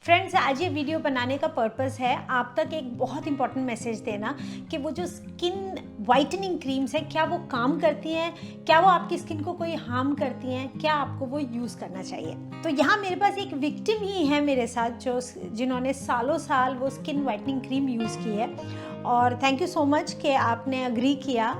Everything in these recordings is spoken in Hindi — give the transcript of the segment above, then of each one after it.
फ्रेंड्स, आज ये वीडियो बनाने का पर्पस है आप तक एक बहुत इंपॉर्टेंट मैसेज देना कि वो जो स्किन वाइटनिंग क्रीम्स है क्या वो काम करती हैं, क्या वो आपकी स्किन को कोई हार्म करती हैं, क्या आपको वो यूज़ करना चाहिए। तो यहाँ मेरे पास एक विक्टिम ही है मेरे साथ जिन्होंने सालों साल वो स्किन वाइटनिंग क्रीम यूज़ की है। और थैंक यू सो मच कि आपने अग्री किया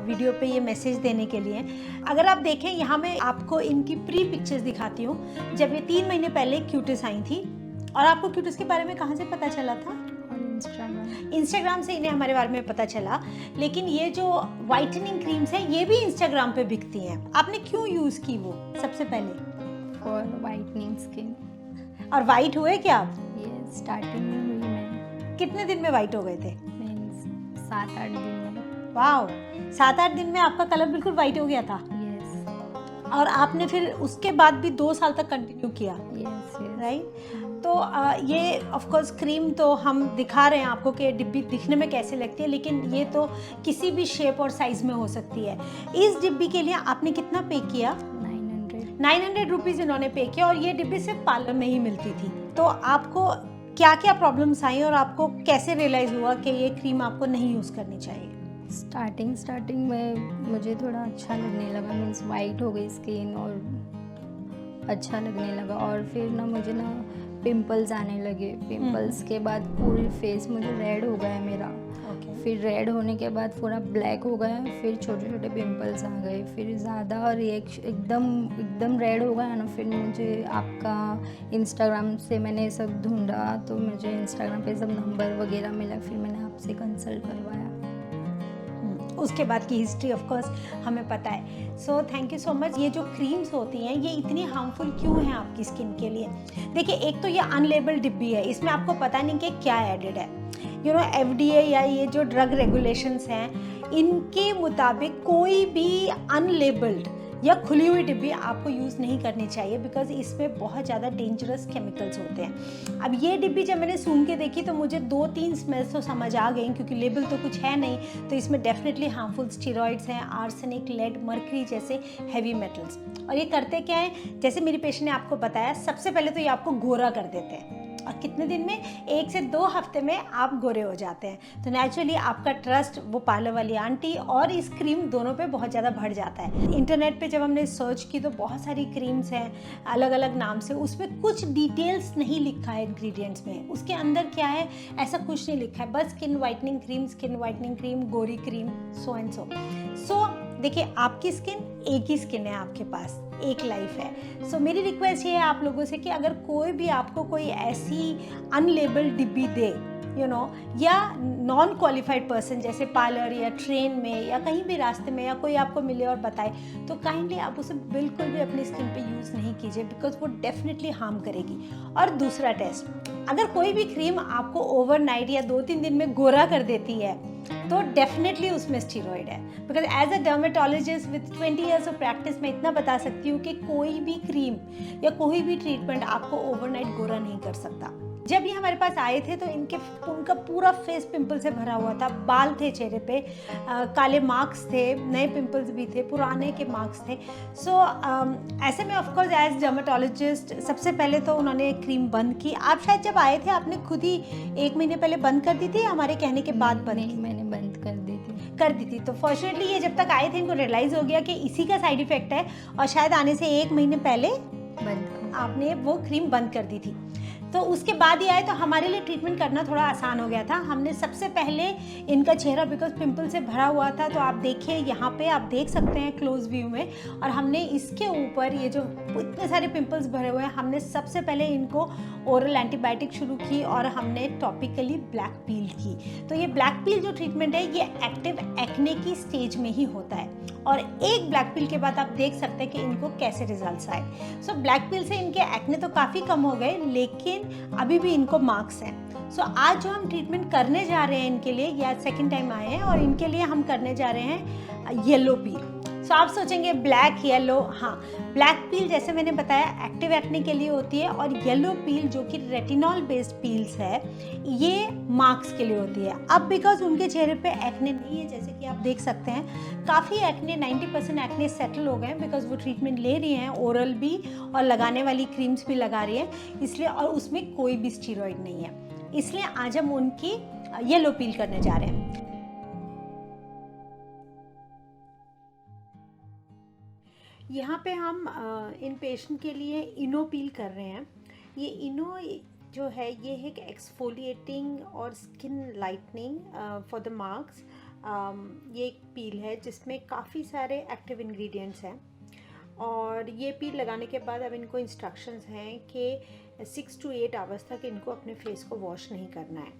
वीडियो पे ये मैसेज देने के लिए। अगर आप देखें, यहाँ मैं आपको इनकी प्री पिक्चर्स दिखाती हूँ जब ये 3 महीने पहले क्यूटिस आई थी। और आपको क्यूटिस के बारे में कहाँ से पता चला था? इंस्टाग्राम से इन्हें हमारे बारे में पता चला। लेकिन ये जो वाइटनिंग क्रीम्स हैं ये भी इंस्टाग्राम पे बिकती हैं। आपने क्यों यूज़ की वो सबसे पहले? For whitening skin. और वाइट हुए क्या आप? ये स्टार्टिंग में हुई मैं। कितने दिन में वाइट हो गए थे? 7-8 दिन में। वाह, 7-8 दिन में आपका कलर बिल्कुल वाइट हो गया था। यस। और आपने फिर उसके बाद भी 2 साल तक कंटिन्यू किया। यस। राइट। तो ये ऑफ कोर्स क्रीम तो हम दिखा रहे हैं आपको कि डिब्बी दिखने में कैसे लगती है, लेकिन ये तो किसी भी शेप और साइज़ में हो सकती है। इस डिब्बी के लिए आपने कितना पे किया? 900 रुपीज़ इन्होंने पे किया। और ये डिब्बी सिर्फ पार्लर में ही मिलती थी। तो आपको क्या क्या प्रॉब्लम्स आई और आपको कैसे रियलाइज़ हुआ कि ये क्रीम आपको नहीं यूज़ करनी चाहिए? स्टार्टिंग में मुझे थोड़ा अच्छा लगने लगा, मीन्स वाइट हो गई स्किन और अच्छा लगने लगा। और फिर मुझे पिंपल्स आने लगे। पिंपल्स के बाद पूरी फेस मुझे रेड हो गया मेरा। फिर रेड होने के बाद पूरा ब्लैक हो गया। फिर छोटे छोटे पिंपल्स आ गए। फिर ज़्यादा एकदम रेड हो गया ना। फिर मुझे आपका इंस्टाग्राम से मैंने सब ढूंढा, तो मुझे इंस्टाग्राम पे सब नंबर वगैरह मिला। फिर मैंने आपसे कंसल्ट करवाया। उसके बाद की हिस्ट्री ऑफ कोर्स हमें पता है। So thank you so much. ये जो क्रीम्स होती हैं ये इतनी हार्मफुल क्यों हैं आपकी स्किन के लिए? देखिए, एक तो ये अनलेबल्ड डिब्बी है, इसमें आपको पता नहीं कि क्या एडेड है। FDA या ये जो ड्रग रेगुलेशंस हैं इनके मुताबिक कोई भी अनलेबल्ड या खुली हुई डिब्बी आपको यूज़ नहीं करनी चाहिए, बिकॉज इसमें बहुत ज़्यादा डेंजरस केमिकल्स होते हैं। अब ये डिब्बी जब मैंने सूंघ के देखी तो मुझे 2-3 स्मेल्स तो समझ आ गई, क्योंकि लेबल तो कुछ है नहीं। तो इसमें डेफिनेटली हार्मफुल स्टीरॉइड्स हैं, आर्सेनिक, लेड, मर्करी जैसे हैवी मेटल्स। और ये करते क्या है, जैसे मेरी पेशेंट ने आपको बताया, सबसे पहले तो ये आपको गोरा कर देते हैं। और कितने दिन में? 1 से 2 हफ्ते में आप गोरे हो जाते हैं। तो नेचुरली आपका ट्रस्ट वो पार्लर वाली आंटी और इस क्रीम दोनों पे बहुत ज़्यादा बढ़ जाता है। इंटरनेट पे जब हमने सर्च की तो बहुत सारी क्रीम्स हैं अलग अलग नाम से। उसमें कुछ डिटेल्स नहीं लिखा है इंग्रेडिएंट्स में, उसके अंदर क्या है ऐसा कुछ नहीं लिखा है। बस स्किन वाइटनिंग क्रीम, गोरी क्रीम, सो एंड सो। देखिए, आपकी स्किन एक ही स्किन है, आपके पास एक लाइफ है। सो मेरी रिक्वेस्ट ये है आप लोगों से कि अगर कोई भी आपको कोई ऐसी अनलेबल्ड डिब्बी दे, या नॉन क्वालिफाइड पर्सन जैसे पार्लर या ट्रेन में या कहीं भी रास्ते में या कोई आपको मिले और बताए, तो काइंडली आप उसे बिल्कुल भी अपनी स्किन पे यूज़ नहीं कीजिए, बिकॉज वो डेफिनेटली हार्म करेगी। और दूसरा टेस्ट, अगर कोई भी क्रीम आपको ओवरनाइट या 2-3 दिन में गोरा कर देती है तो डेफिनेटली उसमें स्टीरॉइड है। Because as a dermatologist with 20 years of practice मैं इतना बता सकती हूँ कि कोई भी क्रीम या कोई भी ट्रीटमेंट आपको ओवरनाइट गोरा नहीं कर सकता। जब ये हमारे पास आए थे तो उनका पूरा फेस पिंपल से भरा हुआ था, बाल थे चेहरे पे, काले मार्क्स थे, नए पिंपल्स भी थे, पुराने के मार्क्स थे। सो ऐसे में ऑफ कोर्स एज डर्मेटोलॉजिस्ट सबसे पहले तो उन्होंने क्रीम बंद की। आप शायद जब आए थे आपने खुद ही 1 महीने पहले बंद कर दी थी, हमारे कहने के बाद बंद की? मैंने बंद कर दी थी। तो फॉर्चुनेटली ये जब तक आए थे इनको रियलाइज़ हो गया कि इसी का साइड इफेक्ट है, और शायद आने से 1 महीने पहले आपने वो क्रीम बंद कर दी थी। तो उसके बाद ही आए तो हमारे लिए ट्रीटमेंट करना थोड़ा आसान हो गया था। हमने सबसे पहले इनका चेहरा, बिकॉज पिंपल से भरा हुआ था, तो आप देखिए यहाँ पे आप देख सकते हैं क्लोज व्यू में, और हमने इसके ऊपर ये जो इतने सारे पिंपल्स भरे हुए हैं, हमने सबसे पहले इनको ओरल एंटीबायोटिक शुरू की और हमने टॉपिकली ब्लैक पील की। तो ये ब्लैक पील जो ट्रीटमेंट है ये एक्टिव एक्ने की स्टेज में ही होता है, और एक ब्लैक पील के बाद आप देख सकते हैं कि इनको कैसे रिजल्ट्स आए। सो ब्लैक पील से इनके एक्ने तो काफ़ी कम हो गए, लेकिन अभी भी इनको मार्क्स हैं। सो आज जो हम ट्रीटमेंट करने जा रहे हैं इनके लिए, या सेकंड टाइम आए हैं, और इनके लिए हम करने जा रहे हैं येलो पील। सो आप सोचेंगे ब्लैक येलो, हाँ ब्लैक पील जैसे मैंने बताया एक्टिव एक्ने के लिए होती है, और येलो पील जो कि रेटिनॉल बेस्ड पील्स है ये मार्क्स के लिए होती है। अब बिकॉज उनके चेहरे पे एक्ने नहीं है, जैसे कि आप देख सकते हैं काफ़ी एक्ने 90% एक्ने सेटल हो गए हैं बिकॉज वो ट्रीटमेंट ले रही हैं, ओरल भी और लगाने वाली क्रीम्स भी लगा रही हैं इसलिए, और उसमें कोई भी स्टीरॉइड नहीं है, इसलिए आज हम उनकी येलो पील करने जा रहे हैं। यहाँ पे हम इन पेशेंट के लिए इनो पील कर रहे हैं। ये इनो जो है ये है एक एक्सफोलिएटिंग और skin lightening for the marks. ये एक पील है जिसमें काफ़ी सारे एक्टिव इंग्रेडिएंट्स हैं, और ये पील लगाने के बाद अब इनको इंस्ट्रक्शंस हैं कि 6 to 8 आवर्स तक इनको अपने फेस को वॉश नहीं करना है।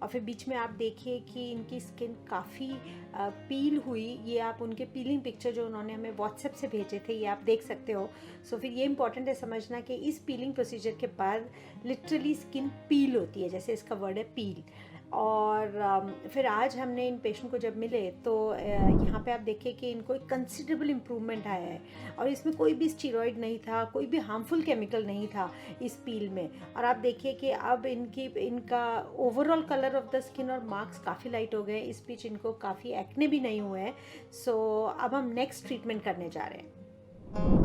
और फिर बीच में आप देखिए कि इनकी स्किन काफ़ी पील हुई, ये आप उनके पीलिंग पिक्चर जो उन्होंने हमें व्हाट्सएप से भेजे थे ये आप देख सकते हो। सो फिर ये इंपॉर्टेंट है समझना कि इस पीलिंग प्रोसीजर के बाद लिटरली स्किन पील होती है, जैसे इसका वर्ड है पील। और फिर आज हमने इन पेशेंट को जब मिले तो यहाँ पे आप देखिए कि इनको एक कंसिडरेबल इम्प्रूवमेंट आया है, और इसमें कोई भी स्टीरॉइड नहीं था, कोई भी हार्मफुल केमिकल नहीं था इस पील में। और आप देखिए कि अब इनका overall colour of the skin और मार्क्स काफ़ी लाइट हो गए, इस बीच इनको काफ़ी एक्ने भी नहीं हुए हैं। सो अब हम नेक्स्ट ट्रीटमेंट करने जा रहे हैं।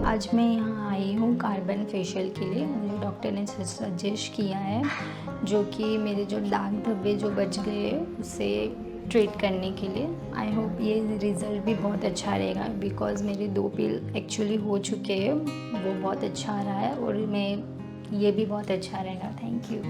आज मैं यहाँ आई हूँ कार्बन फेशियल के लिए। मुझे डॉक्टर ने सजेस्ट किया है, जो कि मेरे जो दाग धब्बे जो बच गए उसे ट्रीट करने के लिए। आई होप ये रिज़ल्ट भी बहुत अच्छा रहेगा, बिकॉज़ मेरे 2 पील एक्चुअली हो चुके हैं, वो बहुत अच्छा आ रहा है, और मैं ये भी बहुत अच्छा रहेगा। Thank you.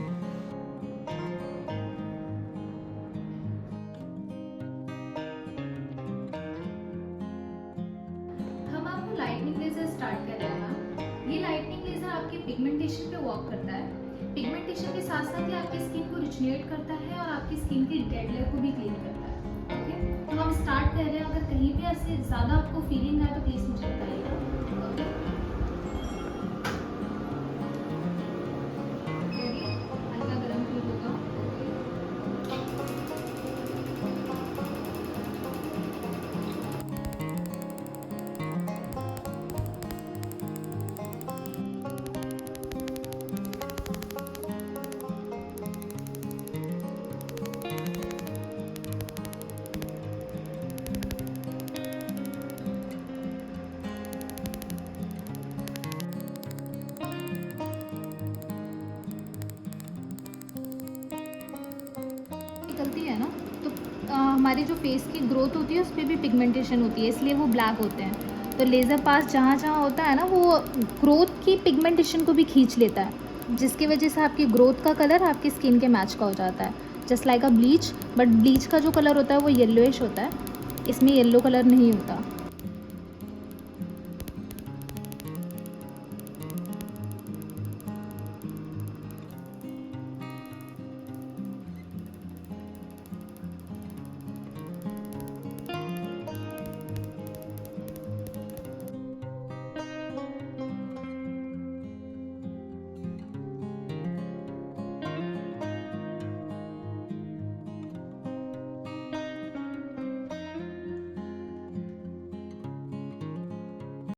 Lightning laser start कर रहे हैं ना। ये लाइटनिंग लेजर आपके पिगमेंटेशन पे वर्क करता है। पिगमेंटेशन के साथ साथ ये आपकी स्किन को रिजुनेट करता है और आपकी स्किन की डेड लेयर को भी क्लीन करता है। ओके, तो हम स्टार्ट कर रहे हैं। अगर कहीं भी ऐसे ज़्यादा आपको फीलिंग आए तो प्लीज़ मुझे बताइएगा। ओके, हल्का गर्म फील होगा। निकलती है ना, तो हमारी जो फेस की ग्रोथ होती है उस पर भी पिगमेंटेशन होती है, इसलिए वो ब्लैक होते हैं। तो लेज़र पास जहाँ जहाँ होता है ना, वो ग्रोथ की पिगमेंटेशन को भी खींच लेता है, जिसकी वजह से आपकी ग्रोथ का कलर आपकी स्किन के मैच का हो जाता है, just like a bleach. But bleach का जो कलर होता है वो येलोइश होता है, इसमें येलो कलर नहीं होता।